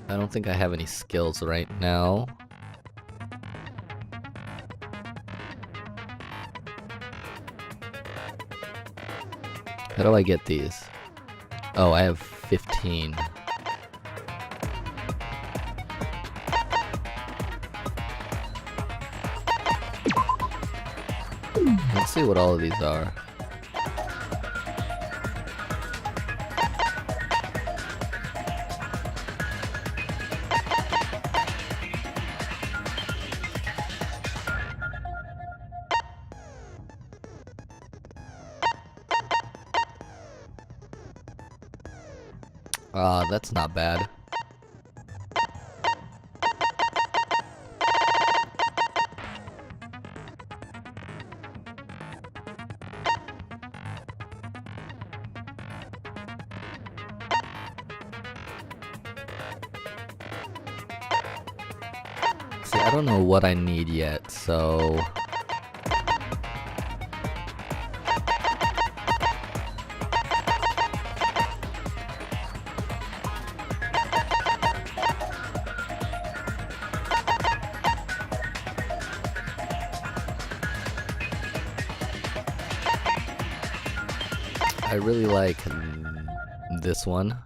I don't think I have any skills right now. How do I get these? Oh, I have 15. Let's see what all of these are. That's not bad. See, I don't know what I need yet, so... I really like this one.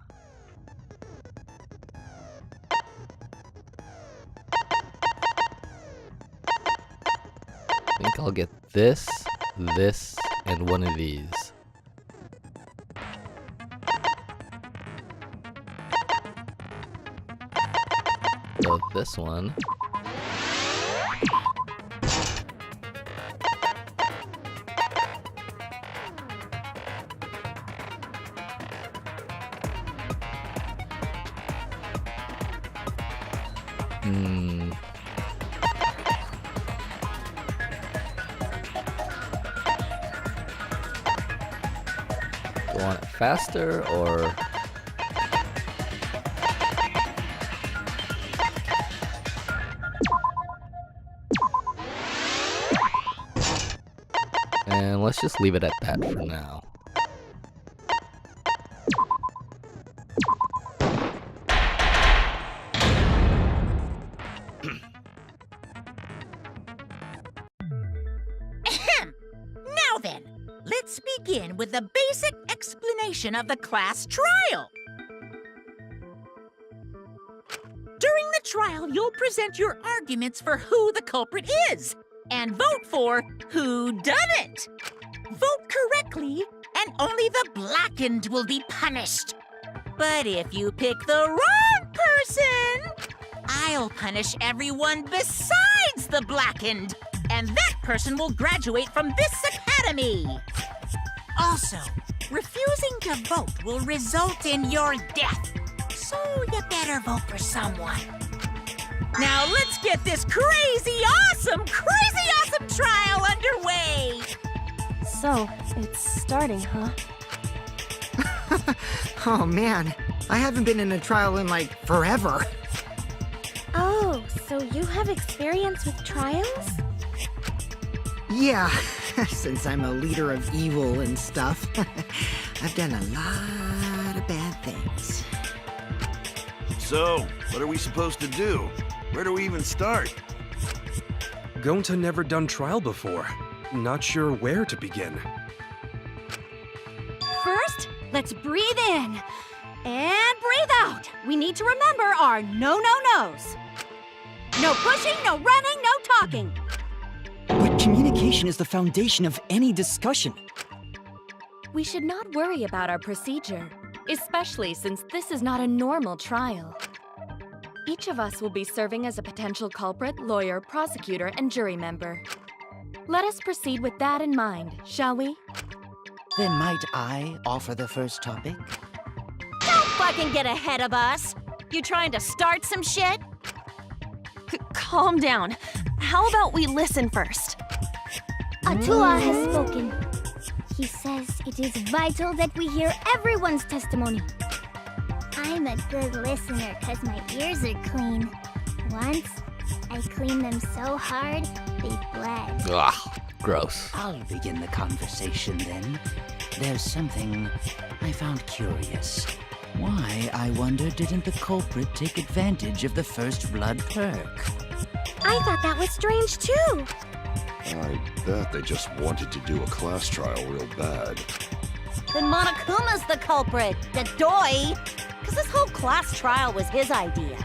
I think I'll get this, this, and one of these. So this one. Do I want it faster or? And let's just leave it at that for now. Now then, let's begin with the basic explanation of the class trial. During the trial, you'll present your arguments for who the culprit is, and vote for who done it. Vote correctly, and only the blackened will be punished. But if you pick the wrong person, I'll punish everyone besides the blackened, and that person will graduate from this academy. Also, refusing to vote will result in your death, so you better vote for someone. Now let's get this crazy awesome trial underway! So, it's starting, huh? Oh man, I haven't been in a trial in like forever. Oh, so you have experience with trials? Yeah, since I'm a leader of evil and stuff, I've done a lot of bad things. So, what are we supposed to do? Where do we even start? Gonta never done trial before. Not sure where to begin. First, let's breathe in. And breathe out. We need to remember our no-no-nos. No pushing, no running, no talking. But communication is the foundation of any discussion. We should not worry about our procedure, especially since this is not a normal trial. Each of us will be serving as a potential culprit, lawyer, prosecutor, and jury member. Let us proceed with that in mind, shall we? Then might I offer the first topic? Don't fucking get ahead of us! You trying to start some shit? Calm down. How about we listen first? Atua has spoken. He says it is vital that we hear everyone's testimony. I'm a good listener because my ears are clean. Once, I cleaned them so hard, they bled. Ugh, gross. I'll begin the conversation then. There's something I found curious. Why, I wonder, didn't the culprit take advantage of the first blood perk? I thought that was strange too. I bet they just wanted to do a class trial real bad. Then Monokuma's the culprit, the doy. Because this whole class trial was his idea.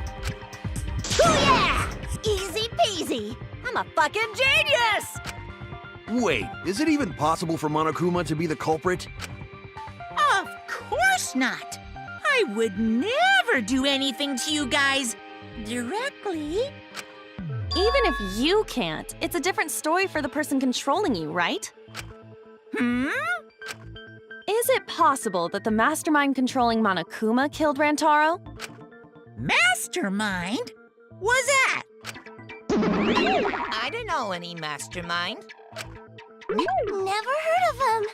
Booyah! Easy peasy. I'm a fucking genius! Wait, is it even possible for Monokuma to be the culprit? Of course not. I would never do anything to you guys directly. Even if you can't, it's a different story for the person controlling you, right? Is it possible that the mastermind controlling Monokuma killed Rantaro? Mastermind? Was that? I don't know any mastermind. Never heard of him.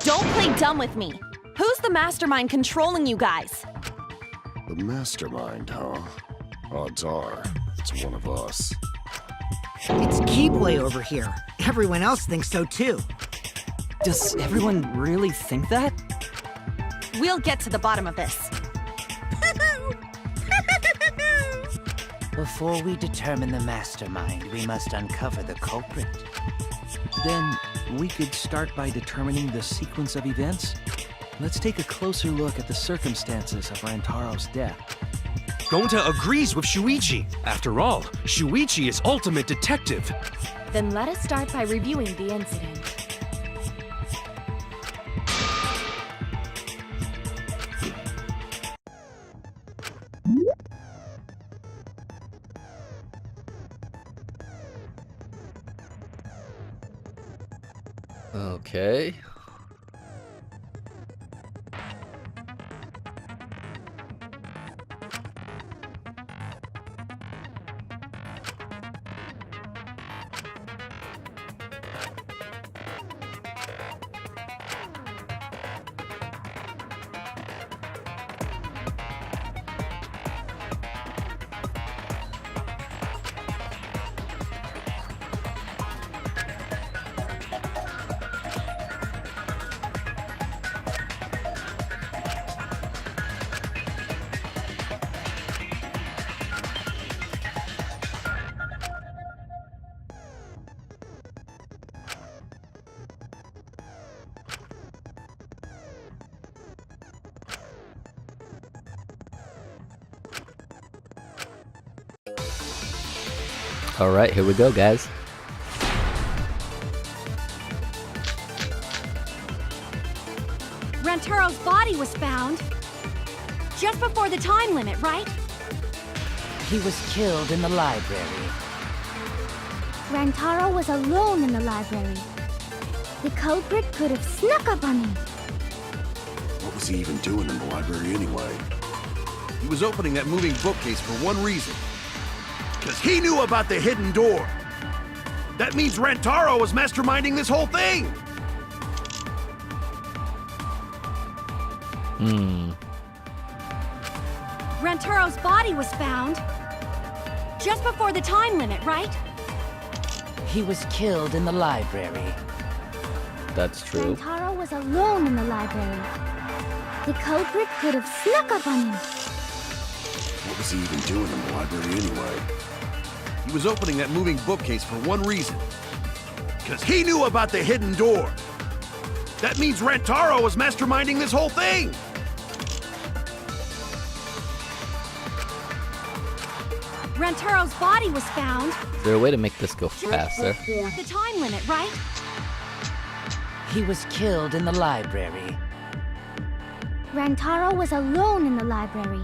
Don't play dumb with me. Who's the mastermind controlling you guys? The mastermind, huh? Odds are, it's one of us. It's Keyblade over here. Everyone else thinks so too. Does everyone really think that? We'll get to the bottom of this. Before we determine the mastermind, we must uncover the culprit. Then we could start by determining the sequence of events. Let's take a closer look at the circumstances of Rantaro's death. Gonta agrees with Shuichi. After all, Shuichi is ultimate detective. Then let us start by reviewing the incident. Okay. Alright, here we go, guys. Rantaro's body was found just before the time limit, right? He was killed in the library. Rantaro was alone in the library. The culprit could have snuck up on him. What was he even doing in the library anyway? He was opening that moving bookcase for one reason. Because he knew about the hidden door. That means Rantaro was masterminding this whole thing! Rantaro's body was found just before the time limit, right? He was killed in the library. That's true. Rantaro was alone in the library. The culprit could have snuck up on him. What was he even doing in the library anyway? He was opening that moving bookcase for one reason. Because he knew about the hidden door. That means Rantaro was masterminding this whole thing! Rantaro's body was found Is there a way to make this go faster? before the time limit, right? He was killed in the library. Rantaro was alone in the library.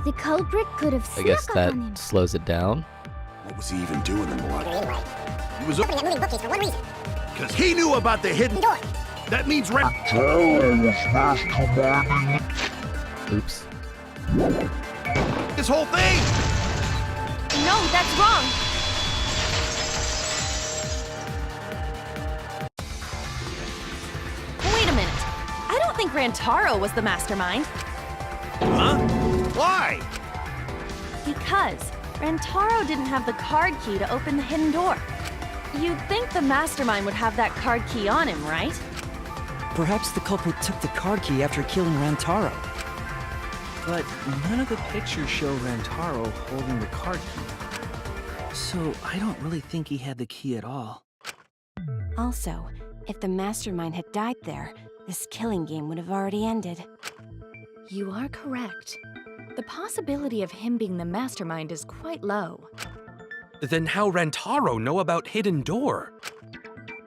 The culprit could have I guess snuck that up on him. slows it down. What was he even doing in the library? He was opening that moving bookcase for one reason. Because he knew about the hidden door. That means Rantaro was masterminding Oops. this whole thing! No, that's wrong! Wait a minute. I don't think Rantaro was the mastermind. Huh? Why? Because Rantaro didn't have the card key to open the hidden door. You'd think the mastermind would have that card key on him, right? Perhaps the culprit took the card key after killing Rantaro. But none of the pictures show Rantaro holding the card key. So I don't really think he had the key at all. Also, if the mastermind had died there, this killing game would have already ended. You are correct. The possibility of him being the mastermind is quite low. Then how Rantaro know about Hidden Door?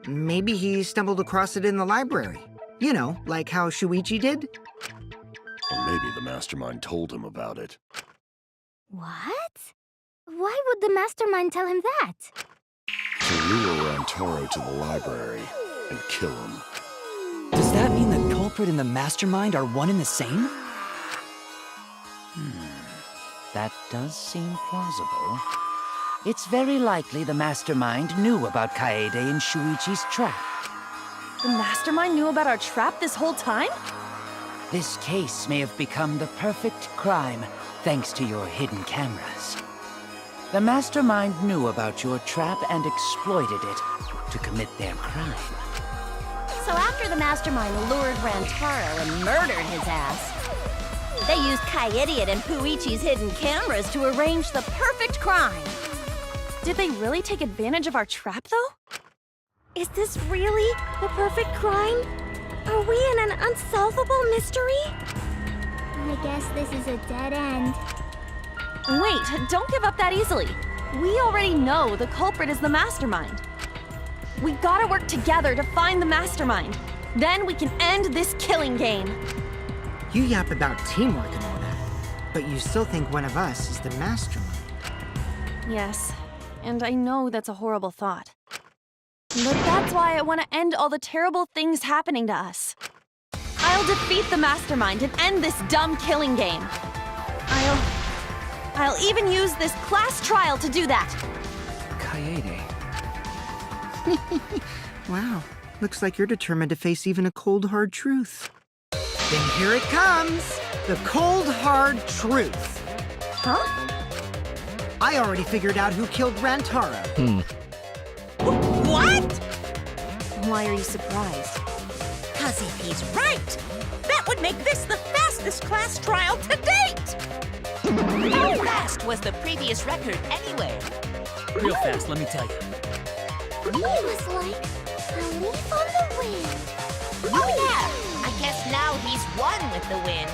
Maybe he stumbled across it in the library. You know, like how Shuichi did? Or maybe the mastermind told him about it. What? Why would the mastermind tell him that? To lure Rantaro to the library and kill him. Does that mean the culprit and the mastermind are one and the same? That does seem plausible. It's very likely the mastermind knew about Kaede and Shuichi's trap. The mastermind knew about our trap this whole time? This case may have become the perfect crime thanks to your hidden cameras. The mastermind knew about your trap and exploited it to commit their crime. So after the mastermind lured Rantaro and murdered his ass, they used Kaede and Puichi's hidden cameras to arrange the perfect crime. Did they really take advantage of our trap, though? Is this really the perfect crime? Are we in an unsolvable mystery? I guess this is a dead end. Wait, don't give up that easily. We already know the culprit is the mastermind. We gotta work together to find the mastermind. Then we can end this killing game. You yap about teamwork and all that, but you still think one of us is the mastermind. Yes, and I know that's a horrible thought. But that's why I want to end all the terrible things happening to us. I'll defeat the mastermind and end this dumb killing game. I'll even use this class trial to do that. Kaede. Wow, looks like you're determined to face even a cold, hard truth. Then here it comes, the cold, hard truth. Huh? I already figured out who killed Rantaro. What? Why are you surprised? 'Cause if he's right, that would make this the fastest class trial to date! How fast was the previous record anyway? Real fast, let me tell you. He was like a leaf on the wind. Oh yeah, I guess now he's one with the win.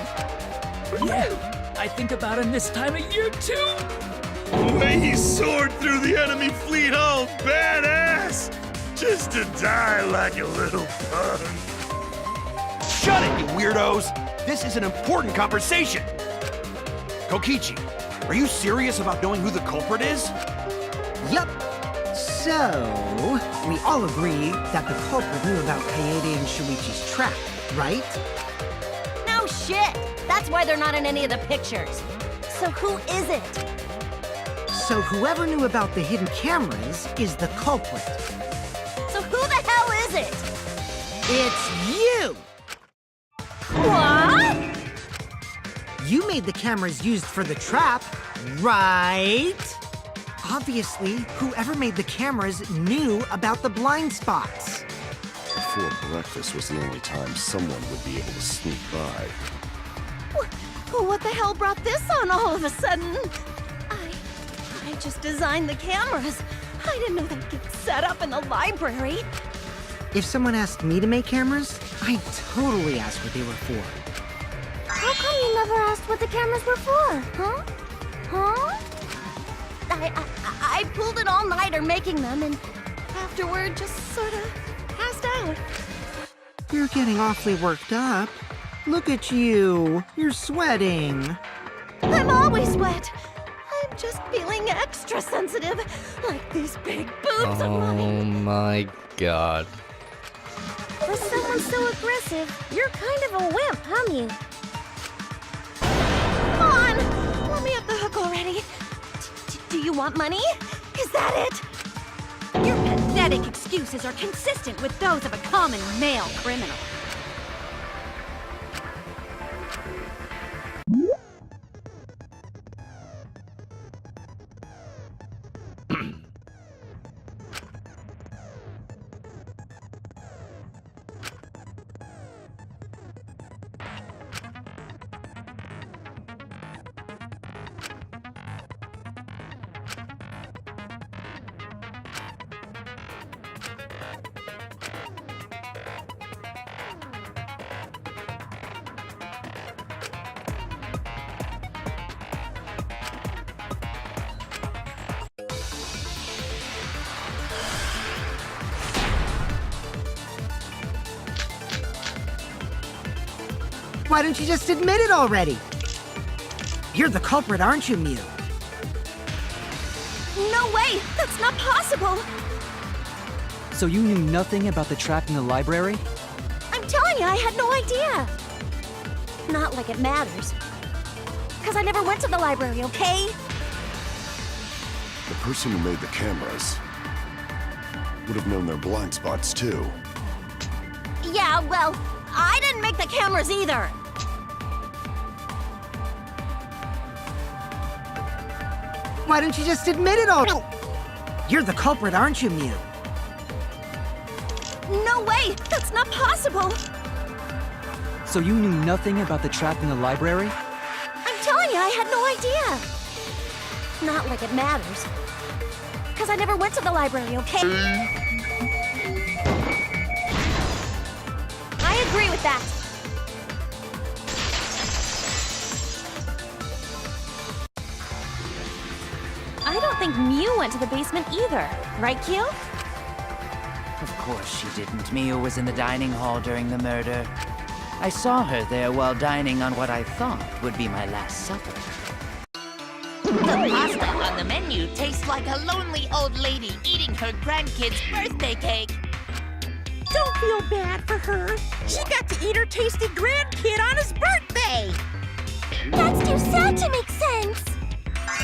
Yeah, I think about him this time of year too. The way he soared through the enemy fleet, all badass! Just to die like a little punk. Shut it, you weirdos! This is an important conversation! Kokichi, are you serious about knowing who the culprit is? Yup. So, we all agree that the culprit knew about Kaede and Shuichi's trap, right? No shit! That's why they're not in any of the pictures. So who is it? So whoever knew about the hidden cameras is the culprit. So who the hell is it? It's you! What? You made the cameras used for the trap, right? Obviously, whoever made the cameras knew about the blind spots. Before breakfast was the only time someone would be able to sneak by. What the hell brought this on all of a sudden? I just designed the cameras. I didn't know they'd get set up in the library. If someone asked me to make cameras, I'd totally ask what they were for. How come you never asked what the cameras were for, huh? Huh? I pulled an all-nighter making them, and afterward just sort of passed out. You're getting awfully worked up. Look at you. You're sweating. I'm always wet. I'm just feeling extra sensitive, like these big boobs of mine. Oh my god. For someone so aggressive, you're kind of a wimp, huh, Mew? Come on! Let me off the hook already. Do you want money? Is that it? Your pathetic excuses are consistent with those of a common male criminal. Why don't you just admit it already? You're the culprit, aren't you, Mew? No way! That's not possible! So you knew nothing about the trap in the library? I'm telling you, I had no idea! Not like it matters. Because I never went to the library, okay? The person who made the cameras would have known their blind spots too. Yeah, well, I didn't make the cameras either! Why don't you just admit it already? You're the culprit, aren't you, Mew? No way! That's not possible! So you knew nothing about the trap in the library? I'm telling you, I had no idea! Not like it matters. Because I never went to the library, okay? I agree with that. I don't think Mew went to the basement either. Right, Q? Of course she didn't. Mia was in the dining hall during the murder. I saw her there while dining on what I thought would be my last supper. The pasta on the menu tastes like a lonely old lady eating her grandkid's birthday cake. Don't feel bad for her. She got to eat her tasty grandkid on his birthday. That's too sad to make sense.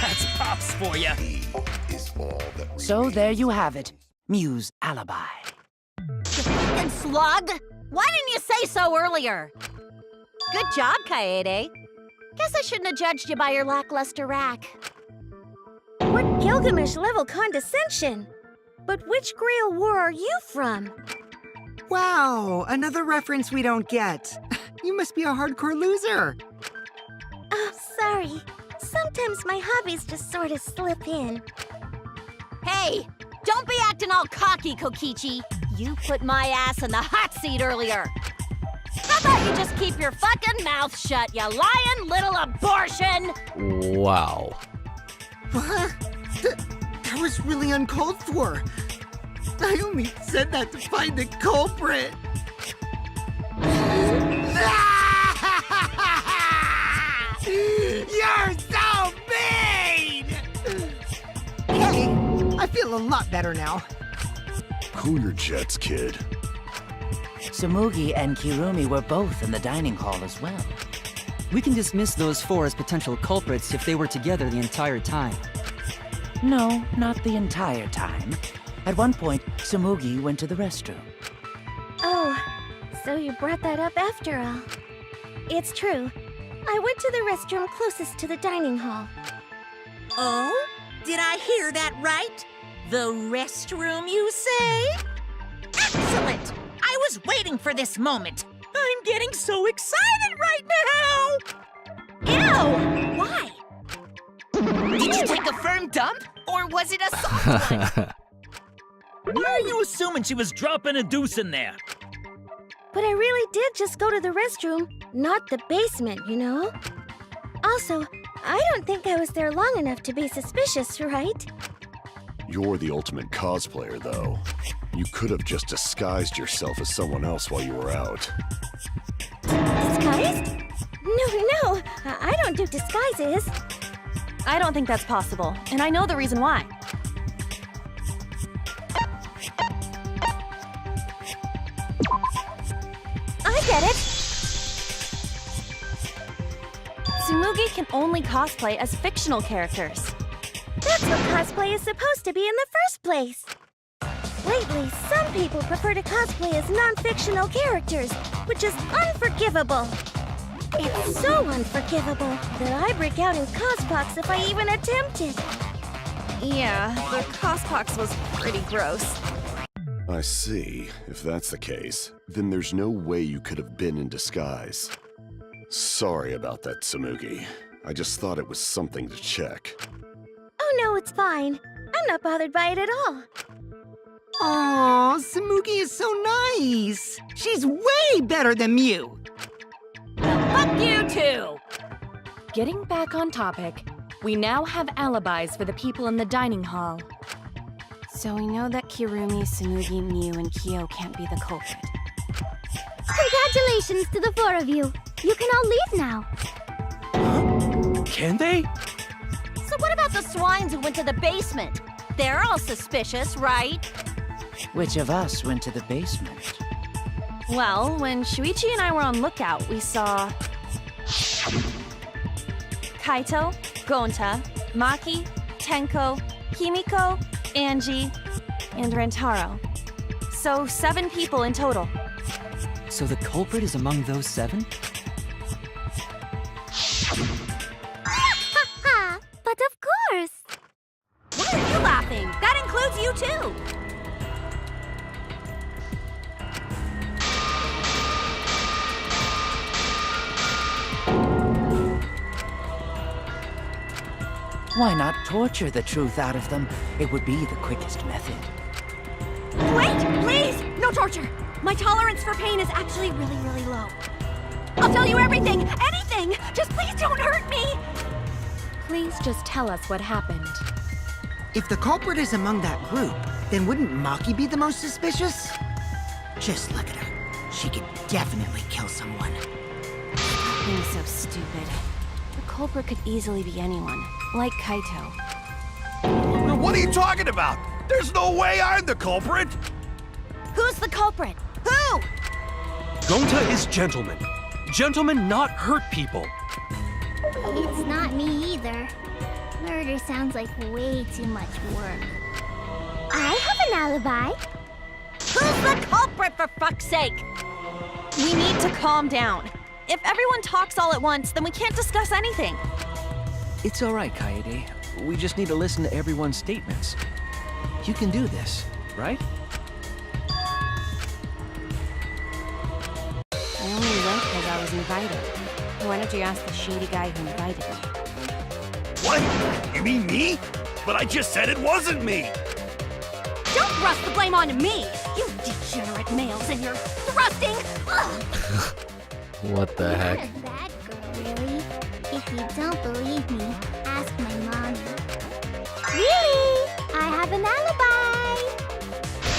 That's Pops for ya. He is all that So there you have it. Mew's alibi. You fucking slug! Why didn't you say so earlier? Good job, Kaede. Guess I shouldn't have judged you by your lackluster rack. What Gilgamesh-level condescension? But which Grail war are you from? Wow, another reference we don't get. You must be a hardcore loser. Oh, sorry. Sometimes my hobbies just sort of slip in. Hey! Don't be acting all cocky, Kokichi! You put my ass in the hot seat earlier! How about you just keep your fucking mouth shut, you lying little abortion! Wow. What? That was really uncalled for. I only said that to find the culprit. You're so mean! Hey, I feel a lot better now. Cool your jets, kid. Tsumugi and Kirumi were both in the dining hall as well. We can dismiss those four as potential culprits if they were together the entire time. No, not the entire time. At one point, Tsumugi went to the restroom. Oh, so you brought that up after all. It's true. I went to the restroom closest to the dining hall. Oh? Did I hear that right? The restroom, you say? Excellent! I was waiting for this moment. I'm getting so excited right now! Ew! Why? Did you take a firm dump, or was it a soft one? Why are you assuming she was dropping a deuce in there? But I really did just go to the restroom, not the basement, you know? Also, I don't think I was there long enough to be suspicious, right? You're the ultimate cosplayer, though. You could have just disguised yourself as someone else while you were out. Disguised? No, I don't do disguises. I don't think that's possible, and I know the reason why. I get it. Tsumugi can only cosplay as fictional characters. That's what cosplay is supposed to be in the first place. Lately, some people prefer to cosplay as non-fictional characters, which is unforgivable. It's so unforgivable that I break out in cospox if I even attempt it. Yeah, the cospox was pretty gross. I see. If that's the case, then there's no way you could have been in disguise. Sorry about that, Tsumugi. I just thought it was something to check. Oh no, it's fine. I'm not bothered by it at all. Aw, Tsumugi is so nice. She's way better than Mew. Fuck you too! Getting back on topic, we now have alibis for the people in the dining hall. So we know that Kirumi, Tsumugi, Mew, and Kyo can't be the culprit. Congratulations to the four of you. You can all leave now. Can they? So what about the swines who went to the basement? They're all suspicious, right? Which of us went to the basement? Well, when Shuichi and I were on lookout, we saw Kaito, Gonta, Maki, Tenko, Himiko, Angie, and Rentaro. So 7 people in total. So the culprit is among those 7? Ha! But of course! Why are you laughing? That includes you too! Why not torture the truth out of them? It would be the quickest method. Wait! Please! No torture! My tolerance for pain is actually really, really low. I'll tell you everything! Anything! Just please don't hurt me! Please just tell us what happened. If the culprit is among that group, then wouldn't Maki be the most suspicious? Just look at her. She could definitely kill someone. Being so stupid. The culprit could easily be anyone, like Kaito. What are you talking about? There's no way I'm the culprit! Who's the culprit? Who? Gonta is gentleman. Gentlemen not hurt people. It's not me either. Murder sounds like way too much work. I have an alibi. Who's the culprit, for fuck's sake? We need to calm down. If everyone talks all at once, then we can't discuss anything. It's all right, Kaede. We just need to listen to everyone's statements. You can do this, right? I only went because I was invited. Why don't you ask the shady guy who invited me? What? You mean me? But I just said it wasn't me! Don't thrust the blame onto me! You degenerate males and your thrusting! Ugh. What the heck? Not a bad girl, really. If you don't believe me, ask my mommy. Really? I have an alibi.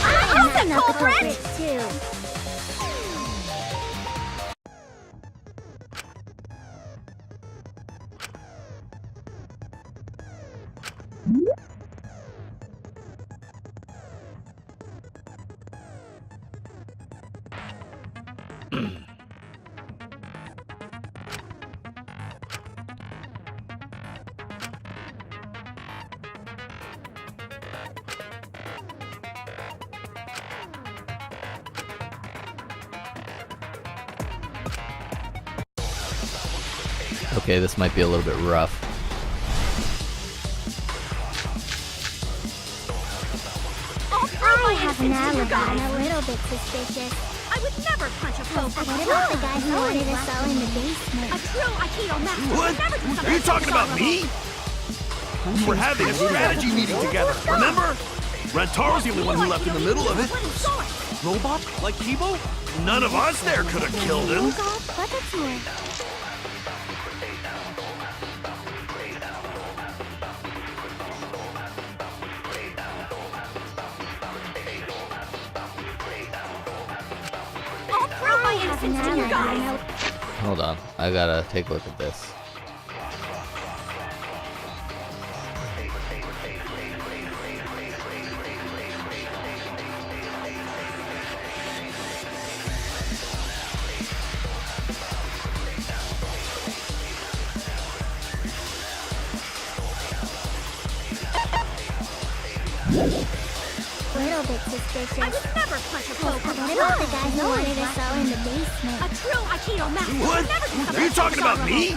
I'm the not the culprit! culprit too. Okay, this might be a little bit rough. I have an alibi. I'm a little bit suspicious. I would never punch a foe for What about the guy who wanted us all in the basement? A true Aikido master What? would never do something Are you talking about dishonorable. me? We were having a strategy meeting together, remember? Rentaro's the only one who left in the middle of it. Robot? Like Kibo? None of us there could have killed him. But that's more. I'll prove my innocence to you guys! Hold on, I gotta take a look at this. Little bit suspicious. I would never punch a foe for What about the guy who wanted us all in the basement? A true Aikido master What? would never do something Are you talking about me?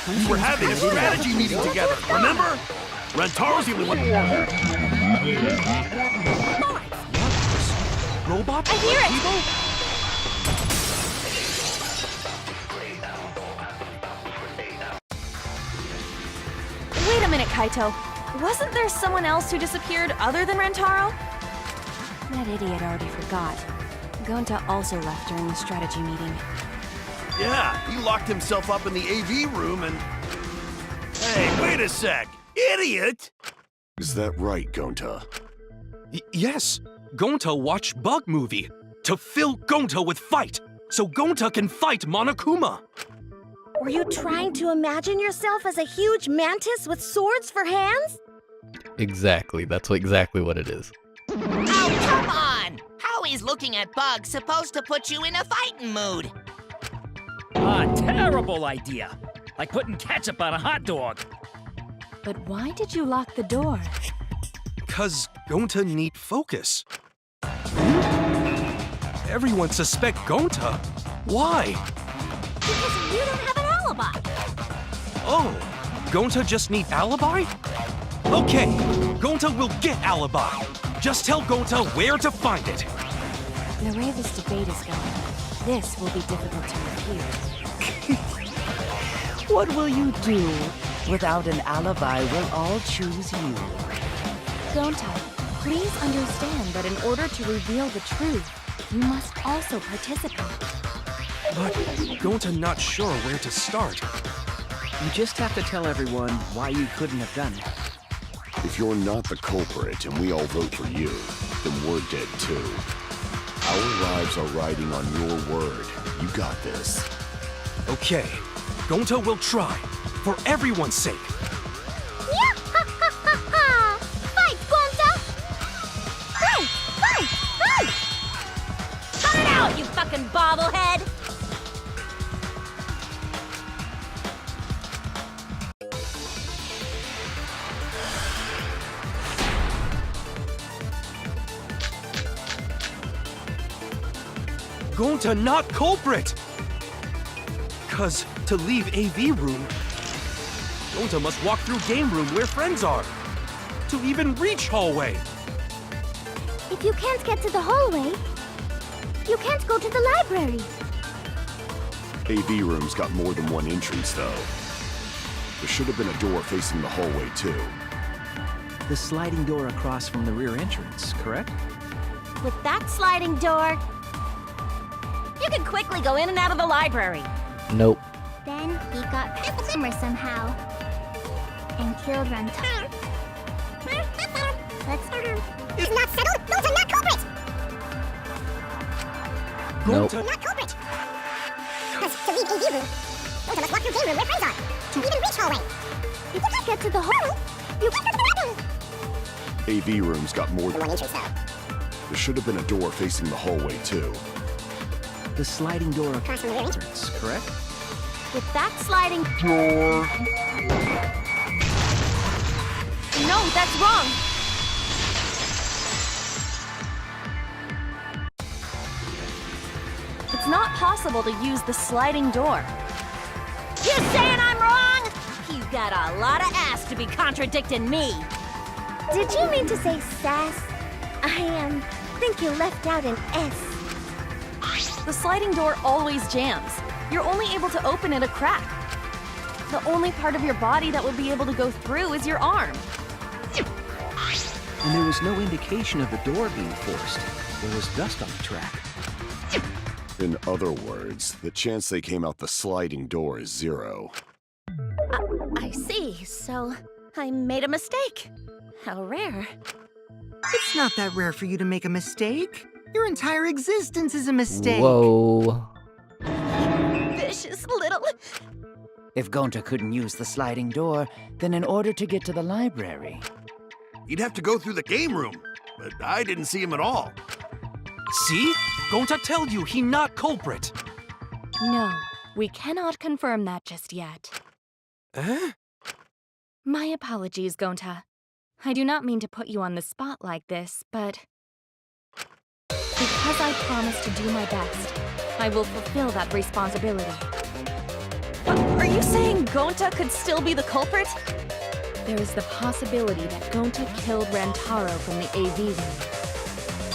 We were having a strategy meeting together, remember? Rentaro's the only one. Robot? I hear Like it. Kibo? Wait a minute, Kaito. Wasn't there someone else who disappeared other than Rentaro? That idiot already forgot. Gonta also left during the strategy meeting. Yeah, he locked himself up in the AV room and... Hey, wait a sec! Idiot! Is that right, Gonta? Yes. Gonta watched Bug Movie to fill Gonta with fight, so Gonta can fight Monokuma. Were you trying to imagine yourself as a huge mantis with swords for hands? Exactly. That's exactly what it is. Oh, come on! How is looking at bugs supposed to put you in a fighting mood? A terrible idea. Like putting ketchup on a hot dog. But why did you lock the door? 'Cause Gonta need focus. Everyone suspect Gonta. Why? Because you don't have an alibi. Oh, Gonta just need alibi? Okay, Gonta will get alibi. Just tell Gonta where to find it. The way this debate is going, this will be difficult to refute. What will you do? Without an alibi, we'll all choose you. Gonta, please understand that in order to reveal the truth, you must also participate. But Gonta not sure where to start. You just have to tell everyone why you couldn't have done it. If you're not the culprit and we all vote for you, then we're dead too. Our lives are riding on your word. You got this. Okay, Gonta will try, for everyone's sake. Fight, Gonta! Fight! Fight! Fight! Cut it out, you fucking bobblehead! Gonta not culprit! 'Cause to leave AV room, Gonta must walk through game room where friends are. To even reach hallway. If you can't get to the hallway, you can't go to the library. AV room's got more than one entrance, though. There should have been a door facing the hallway, too. The sliding door across from the rear entrance, correct? With that sliding door, you can quickly go in and out of the library. Nope. Then he got past the camera somehow and killed Rentaro. Let's It's not settled. Gonta not culprit. Nope. Gonta Not culprit. Because to leave AV room, Gonta must walk through game room where friends are to even reach hallway. If you can't get to the hallway, you can't go to the library. AV room's got more than one entrance, though. There should have been a door facing the hallway, too. The sliding door Across from the rear entrance. entrance, correct? With that sliding door. No, that's wrong. It's not possible to use the sliding door. You saying I'm wrong? You got a lot of ass to be contradicting me. Did you mean to say sass? I think you left out an S. The sliding door always jams. You're only able to open it a crack. The only part of your body that will be able to go through is your arm. And there was no indication of the door being forced. There was dust on the track. In other words, the chance they came out the sliding door is 0. I see. So I made a mistake. How rare. It's not that rare for you to make a mistake. Your entire existence is a mistake. Whoa. Vicious little... If Gonta couldn't use the sliding door, then in order to get to the library... He'd have to go through the game room, but I didn't see him at all. See? Gonta tell you he not culprit. No, we cannot confirm that just yet. Eh? My apologies, Gonta. I do not mean to put you on the spot like this, but... because I promised to do my best, I will fulfill that responsibility. What, are you saying Gonta could still be the culprit? There is the possibility that Gonta killed Rentaro from the AV room.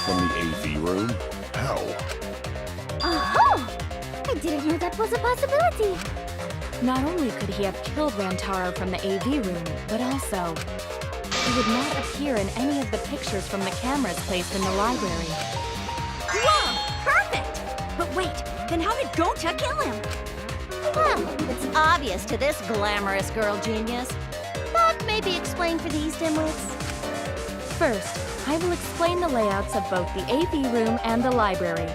From the AV room? How? Oh! I didn't know that was a possibility. Not only could he have killed Rentaro from the AV room, but also... he would not appear in any of the pictures from the cameras placed in the library. Whoa! Perfect! But wait, then how did Gonta kill him? Well, it's obvious to this glamorous girl genius. But maybe explain for these dimwits. First, I will explain the layouts of both the AV room and the library.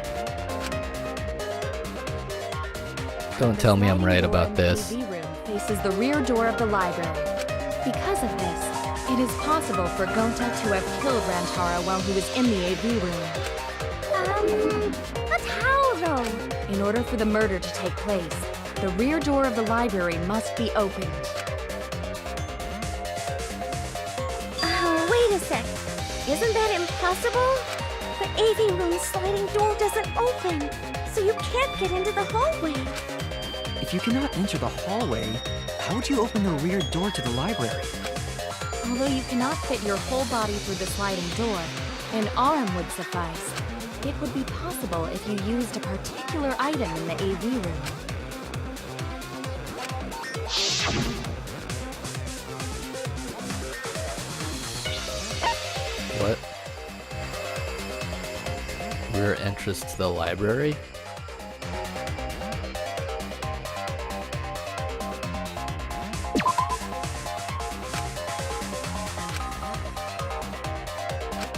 Don't tell me I'm right about The this. AV room faces the rear door of the library. Because of this, it is possible for Gonta to have killed Rantaro while he was in the AV room. But how though? In order for the murder to take place, the rear door of the library must be opened. Wait a sec. Isn't that impossible? The AV room's sliding door doesn't open, so you can't get into the hallway. If you cannot enter the hallway, how would you open the rear door to the library? Although you cannot fit your whole body through the sliding door, an arm would suffice. It would be possible if you used a particular item in the AV room. What? Rear entrance to the library?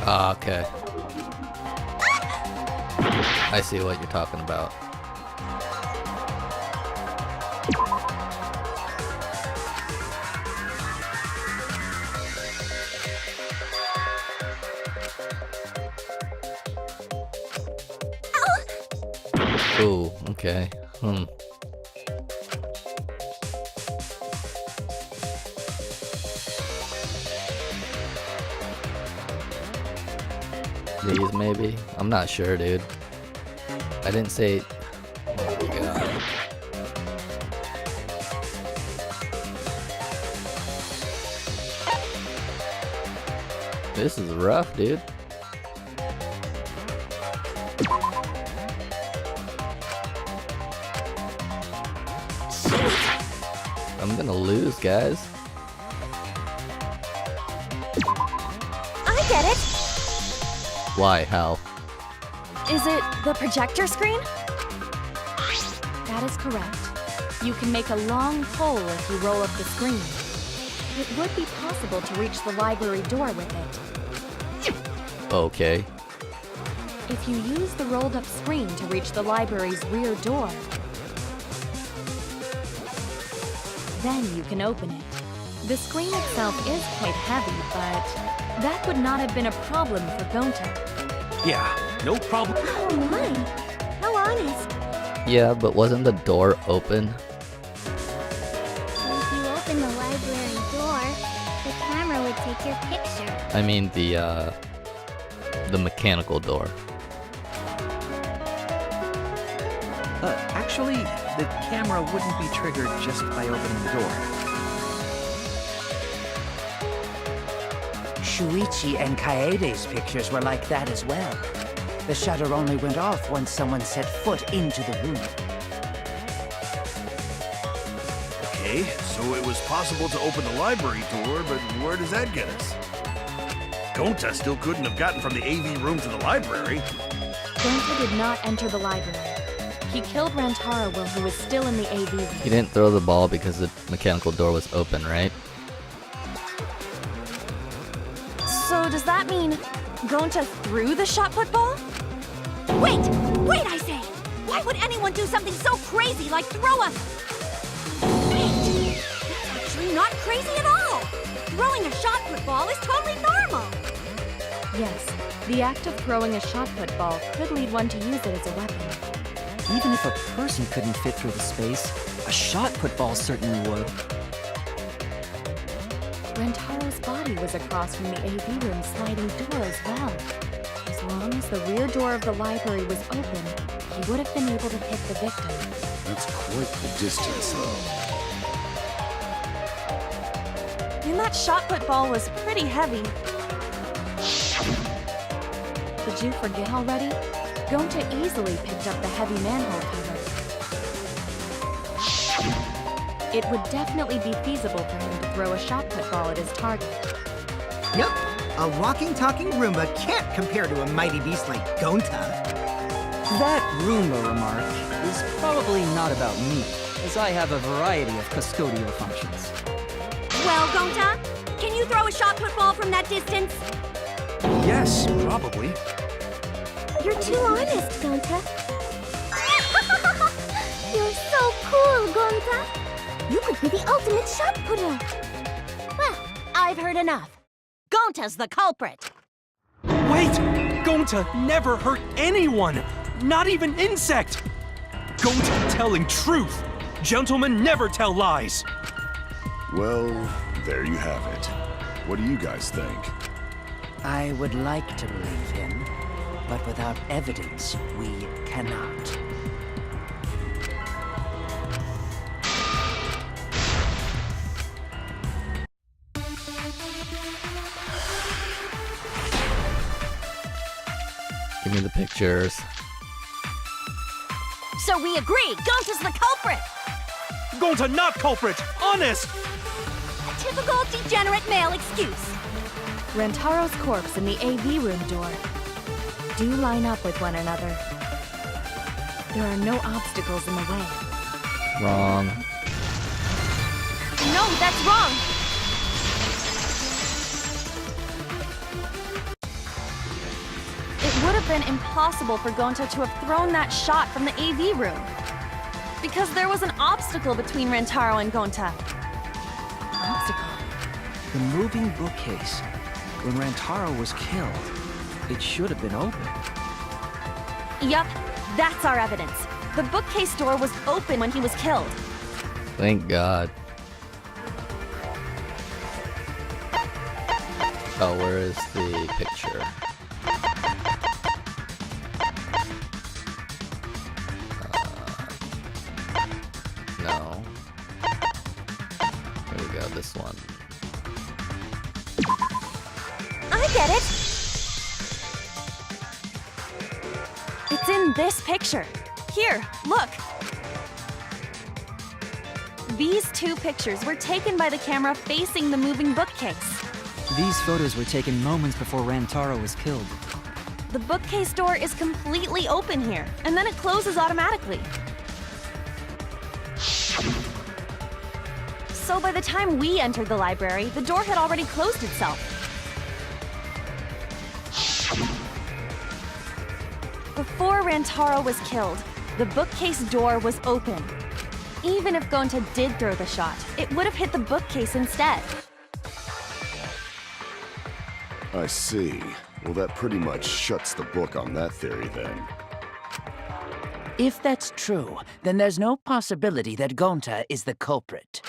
Ah, okay. I see what you're talking about. Ooh, okay. These maybe? I'm not sure, dude. I didn't say... Oh my god. This is rough, dude. I'm gonna lose, guys. I get it. Why? How? Is it the projector screen? That is correct. You can make a long pull if you roll up the screen. It would be possible to reach the library door with it. Okay. If you use the rolled up screen to reach the library's rear door, then you can open it. The screen itself is quite heavy, but that would not have been a problem for Gonta. Yeah, no problem. Oh my. How honest. Yeah, but wasn't the door open? If you open the library door, the camera would take your picture. I mean the mechanical door. Actually, the camera wouldn't be triggered just by opening the door. Shuichi and Kaede's pictures were like that as well. The shutter only went off once someone set foot into the room. Okay, so it was possible to open the library door, but where does that get us? Gonta still couldn't have gotten from the AV room to the library. Gonta did not enter the library. He killed Rantaro while he was still in the AV room. He didn't throw the ball because the mechanical door was open, right? So does that mean Gonta threw the shot put ball? Wait! Wait, I say! Why would anyone do something so crazy like throw a... Wait! That's actually not crazy at all! Throwing a shot put ball is totally normal! Yes, the act of throwing a shot put ball could lead one to use it as a weapon. Even if a person couldn't fit through the space, a shot put ball certainly would. Rantaro's body was across from the AV room sliding door as well. As long as the rear door of the library was open, he would have been able to hit the victim. That's quite the distance, though. And that shot put ball was pretty heavy. Did you forget already? Gonta easily picked up the heavy manhole cover. It would definitely be feasible for him to throw a shot put ball at his target. Yep, a walking, talking Roomba can't compare to a mighty beast like Gonta. That Roomba remark is probably not about me, as I have a variety of custodial functions. Well, Gonta, can you throw a shot put ball from that distance? Yes, probably. You're too honest, Gonta. You're so Cool, Gonta. You could be the ultimate shot putter. Well, I've heard enough. Gonta's the culprit. Wait! Gonta never hurt anyone! Not even insect! Gonta telling truth! Gentlemen never tell lies! Well, there you have it. What do you guys think? I would like to believe him, but without evidence, we cannot. Give me the pictures. So we agree, Gonta's the culprit! Gonta not culprit! Honest! A typical degenerate male excuse. Rantaro's corpse and the AV room door do line up with one another. There are no obstacles in the way. Wrong. No, that's wrong! It would have been impossible for Gonta to have thrown that shot from the AV room. Because there was an obstacle between Rantaro and Gonta. Obstacle? The moving bookcase. When Rantaro was killed, it should have been open. Yup, that's our evidence. The bookcase door was open when he was killed. Thank God. Oh, where is the picture? No. Here we go, this one. I get it! It's in this picture. Here, look. These two pictures were taken by the camera facing the moving bookcase. These photos were taken moments before Rantaro was killed. The bookcase door is completely open here, and then it closes automatically. So by the time we entered the library, the door had already closed itself. Before Rantaro was killed, the bookcase door was open. Even if Gonta did throw the shot, it would have hit the bookcase instead. I see. Well, that pretty much shuts the book on that theory, then. If that's true, then there's no possibility that Gonta is the culprit.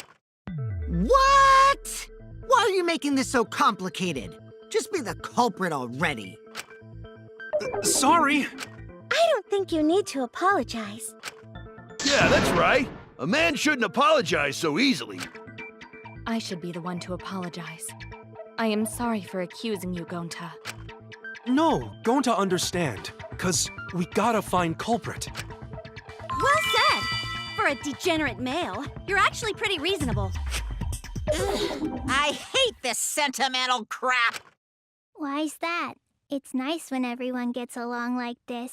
What? Why are you making this so complicated? Just be the culprit already. Sorry! I don't think you need to apologize. Yeah, that's right. A man shouldn't apologize so easily. I should be the one to apologize. I am sorry for accusing you, Gonta. No, Gonta understand. 'Cause we gotta find culprit. Well said! For a degenerate male, you're actually pretty reasonable. Ugh, I hate this sentimental crap. Why's that? It's nice when everyone gets along like this.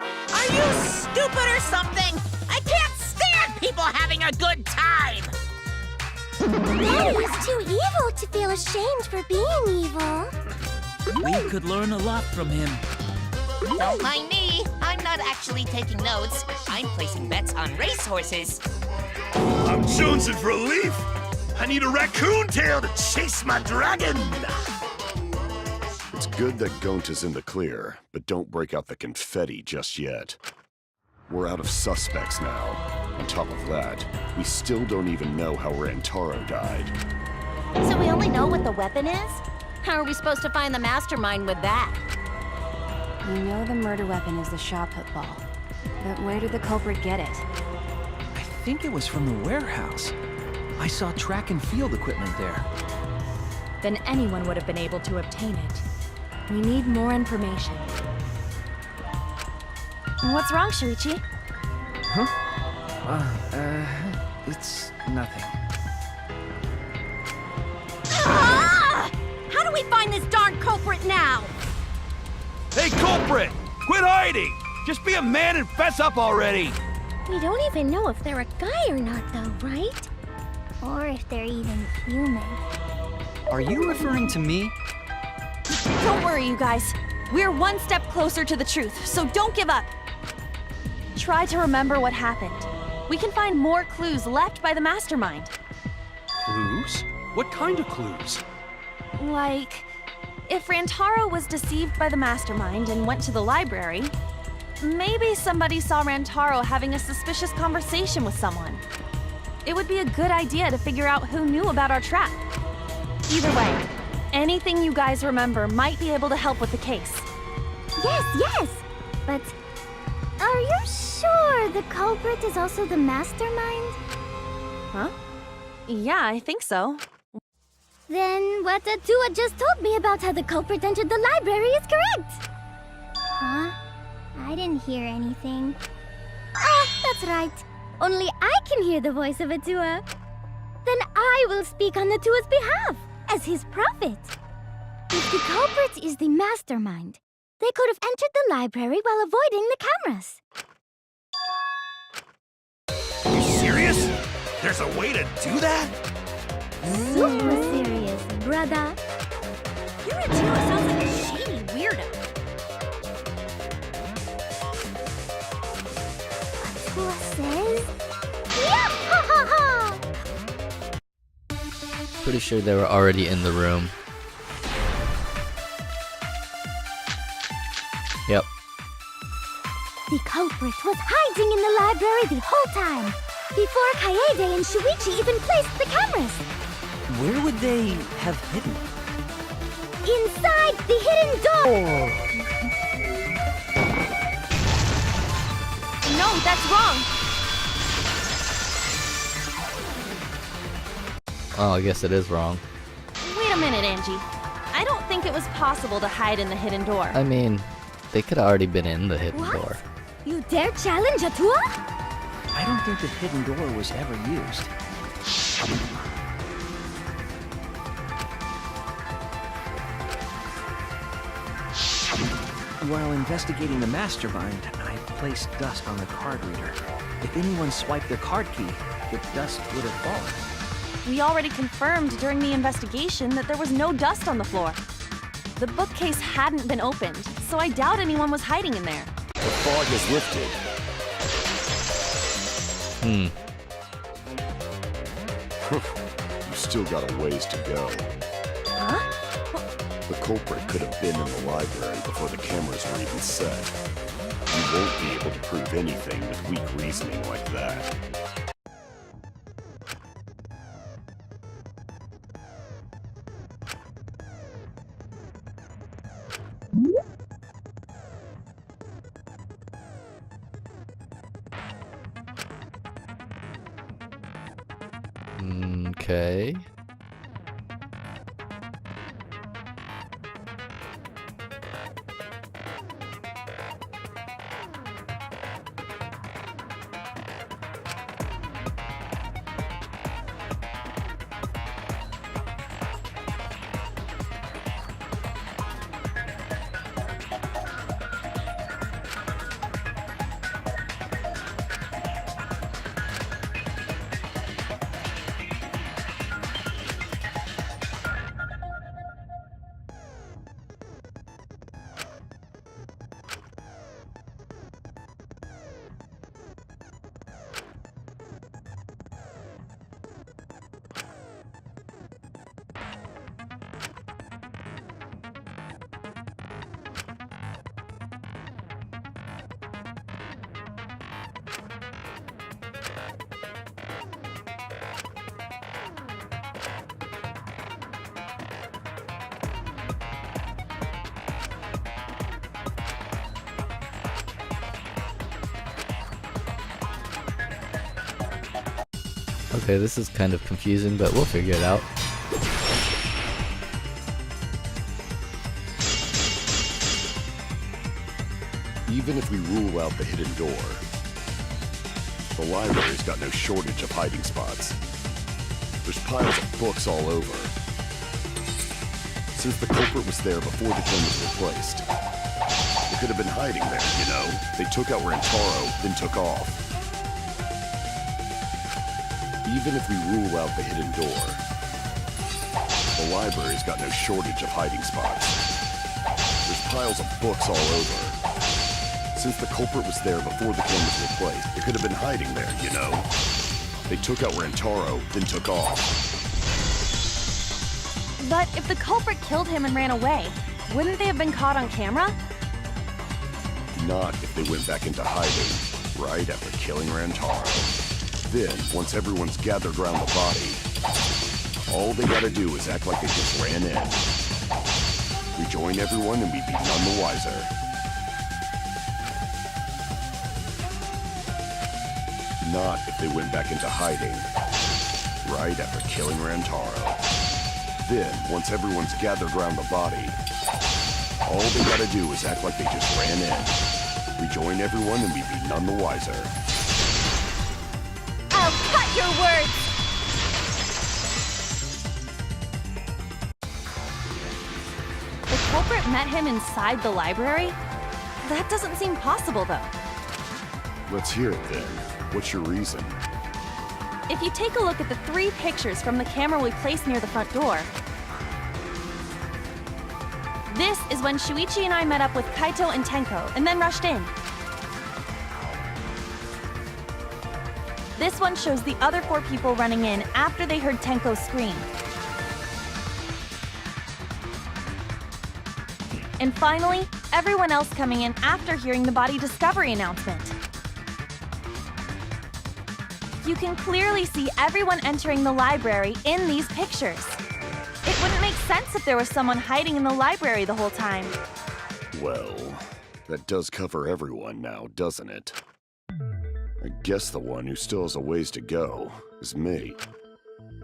Are you stupid or something? I can't stand people having a good time. Daddy's too evil to feel ashamed for being evil. We could learn a lot from him. Don't mind me. I'm not actually taking notes. I'm placing bets on racehorses. I'm jonesing for a leaf. I need a raccoon tail to chase my dragon. It's good that Gonta's in the clear, but don't break out the confetti just yet. We're out of suspects now. On top of that, we still don't even know how Rantaro died. So we only know what the weapon is? How are we supposed to find the mastermind with that? We know the murder weapon is the shot put ball. But where did the culprit get it? I think it was from the warehouse. I saw track and field equipment there. Then anyone would have been able to obtain it. We need more information. What's wrong, Shuichi? It's nothing. Ah! How do we find this darn culprit now? Hey, culprit! Quit hiding! Just be a man and fess up already! We don't even know if they're a guy or not, though, right? Or if they're even human. Are you referring to me? Don't worry, you guys. We're one step closer to the truth, so don't give up. Try to remember what happened. we can find more clues left by the mastermind. Clues? What kind of clues? Like, if Rantaro was deceived by the mastermind and went to the library, maybe somebody saw Rantaro having a suspicious conversation with someone. It would be a good idea to figure out who knew about our trap. Either way, anything you guys remember might be able to help with the case. Yes, but are you sure the culprit is also the mastermind? Huh? Yeah, I think so. Then what Atua just told me about how the culprit entered the library is correct! Huh? I didn't hear anything. Oh, that's right. Only I can hear the voice of Atua. Then I will speak on Atua's behalf, as his prophet. If the culprit is the mastermind, they could have entered the library while avoiding the cameras. Are you serious? There's a way to do that? Super serious, brother. Your Atua sounds like a shady weirdo. Atua says... Yep, ha ha ha! Pretty sure they were already in the room. Yep. The culprit was hiding in the library the whole time, before Kaede and Shuichi even placed the cameras. Where would they have hidden? Inside the hidden door! No, that's wrong! Oh, I guess it is wrong. Wait a minute, Angie. I don't think it was possible to hide in the hidden door. I mean, they could have already been in the hidden What? door. You dare challenge Atua? I don't think the hidden door was ever used. While investigating the mastermind, I placed dust on the card reader. If anyone swiped their card key, the dust would have fallen. We already confirmed during the investigation that there was no dust on the floor. The bookcase hadn't been opened, so I doubt anyone was hiding in there. The fog has lifted. You still got a ways to go. Huh? The culprit could have been in the library before the cameras were even set. You won't be able to prove anything with weak reasoning like that. Okay. Okay, this is kind of confusing, but we'll figure it out. Even if we rule out the hidden door, the library's got no shortage of hiding spots. There's piles of books all over. Since the culprit was there before the cameras were placed, they could have been hiding there, you know? They took out Rantaro, then took off. Even if we rule out the hidden door, the library's got no shortage of hiding spots. There's piles of books all over. Since the culprit was there before the cameras were placed, it could have been hiding there, you know? They took out Rantaro, then took off. But if the culprit killed him and ran away, wouldn't they have been caught on camera? Not if they went back into hiding, right after killing Rantaro. Then, once everyone's gathered around the body, all they gotta do is act like they just ran in. Rejoin everyone and we'd be none the wiser. Not if they went back into hiding, right after killing Rantaro. Then, once everyone's gathered around the body, all they gotta do is act like they just ran in. Rejoin everyone and we'd be none the wiser. I'll cut your words! The culprit met him inside the library? That doesn't seem possible, though. Let's hear it then. What's your reason? If you take a look at the 3 pictures from the camera we placed near the front door, this is when Shuichi and I met up with Kaito and Tenko, and then rushed in. This one shows the other 4 people running in after they heard Tenko scream. And finally, everyone else coming in after hearing the body discovery announcement. You can clearly see everyone entering the library in these pictures. It wouldn't make sense if there was someone hiding in the library the whole time. Well, that does cover everyone now, doesn't it? I guess the one who still has a ways to go is me.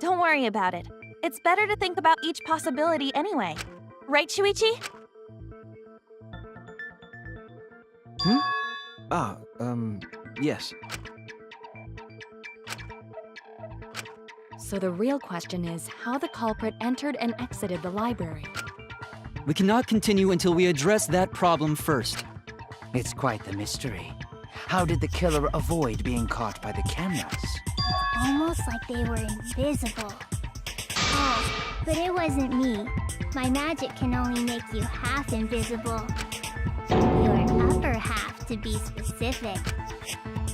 Don't worry about it. It's better to think about each possibility anyway. Right, Shuichi? Yes. So the real question is how the culprit entered and exited the library. We cannot continue until we address that problem first. It's quite the mystery. How did the killer avoid being caught by the cameras? Almost like they were invisible. Oh, but it wasn't me. My magic can only make you half invisible. Your upper half, to be specific.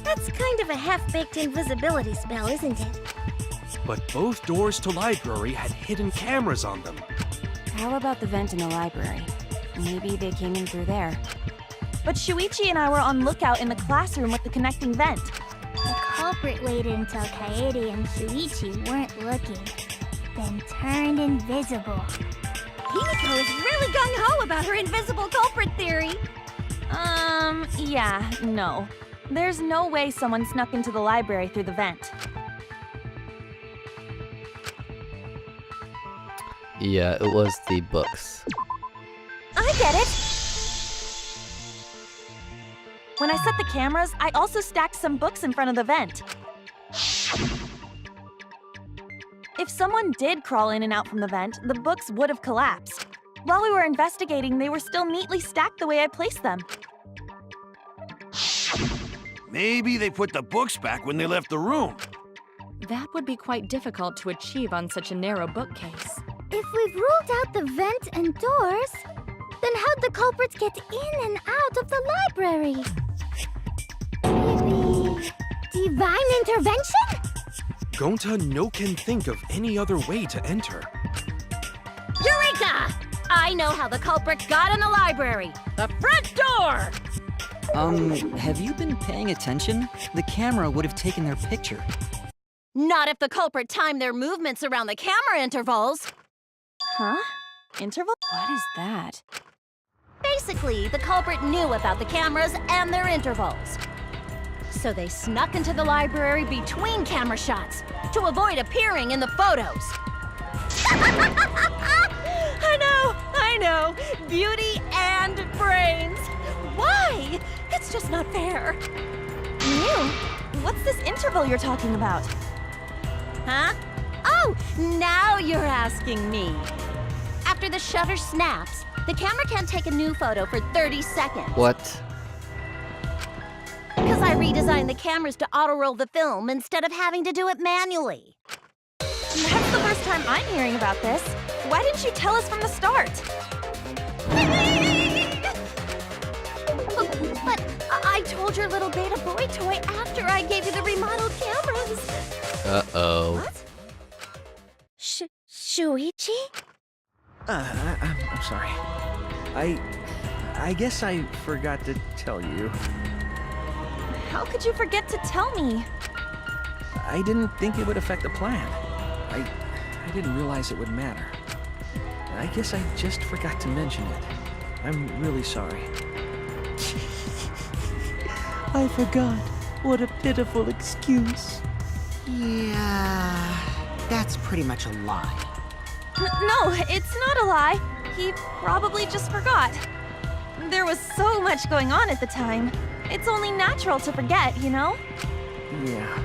That's kind of a half-baked invisibility spell, isn't it? But both doors to library had hidden cameras on them. How about the vent in the library? Maybe they came in through there. But Shuichi and I were on lookout in the classroom with the connecting vent. The culprit waited until Kaede and Shuichi weren't looking, then turned invisible. Himiko is really gung-ho about her invisible culprit theory. Yeah, no. There's no way someone snuck into the library through the vent. Yeah, it was the books. I get it! When I set the cameras, I also stacked some books in front of the vent. If someone did crawl in and out from the vent, the books would have collapsed. While we were investigating, they were still neatly stacked the way I placed them. Maybe they put the books back when they left the room. That would be quite difficult to achieve on such a narrow bookcase. If we've ruled out the vent and doors, then how'd the culprits get in and out of the library? Maybe divine intervention? Gonta no can think of any other way to enter. Eureka! I know how the culprit got in the library. The front door! Have you been paying attention? The camera would have taken their picture. Not if the culprit timed their movements around the camera intervals. Huh? Interval? What is that? Basically, the culprit knew about the cameras and their intervals. So they snuck into the library between camera shots to avoid appearing in the photos. I know. Beauty and brains. Why? It's just not fair. Mew, what's this interval you're talking about? Huh? Oh, now you're asking me. After the shutter snaps, the camera can't take a new photo for 30 seconds. What? Because I redesigned the cameras to auto-roll the film instead of having to do it manually. That's the first time I'm hearing about this. Why didn't you tell us from the start? But your little beta boy toy after I gave you the remodeled cameras. Uh-oh. What? Shuichi? I'm sorry. I guess I forgot to tell you. How could you forget to tell me? I didn't think it would affect the plan. I didn't realize it would matter. I guess I just forgot to mention it. I'm really sorry. I forgot. What a pitiful excuse. Yeah, that's pretty much a lie. No, it's not a lie. He probably just forgot. There was so much going on at the time. It's only natural to forget, you know? Yeah.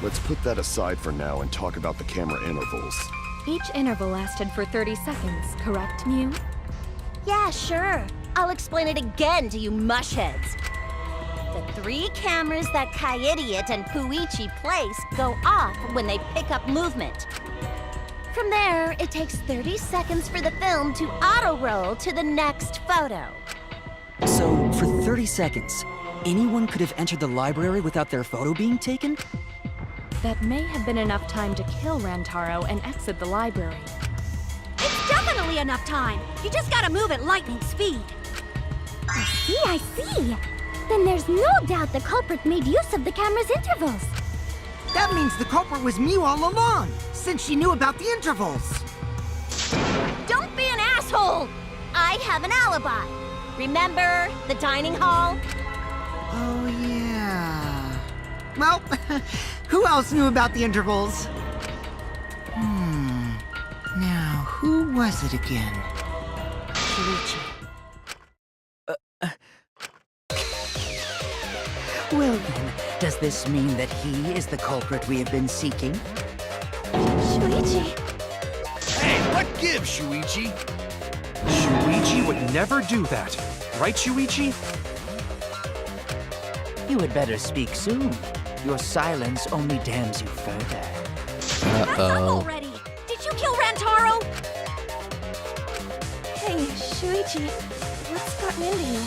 Let's put that aside for now and talk about the camera intervals. Each interval lasted for 30 seconds, correct, Mew? Yeah, sure. I'll explain it again to you mushheads. The 3 cameras that Kaiidiot and Puichi place go off when they pick up movement. From there, it takes 30 seconds for the film to auto-roll to the next photo. So, for 30 seconds, anyone could have entered the library without their photo being taken? That may have been enough time to kill Rantaro and exit the library. It's definitely enough time. You just gotta move at lightning speed. I see. Then there's no doubt the culprit made use of the camera's intervals. That means the culprit was Mew all along, since she knew about the intervals. Don't be an asshole! I have an alibi. Remember the dining hall? Oh, yeah. Well, who else knew about the intervals? Now, who was it again? Shuichi. Well then, does this mean that he is the culprit we have been seeking? Shuichi. Hey, what gives, Shuichi? Shuichi would never do that. Right, Shuichi? You had better speak soon. Your silence only damns you further. That's up already! Did you kill Rantaro? Hey, Shuichi, what's gotten into you?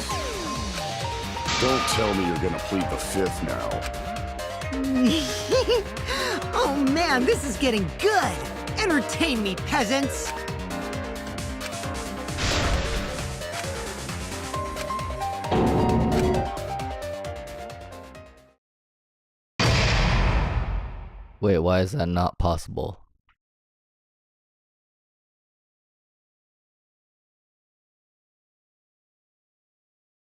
Don't tell me you're gonna plead the fifth now. Oh man, this is getting good! Entertain me, peasants! Wait, why is that not possible?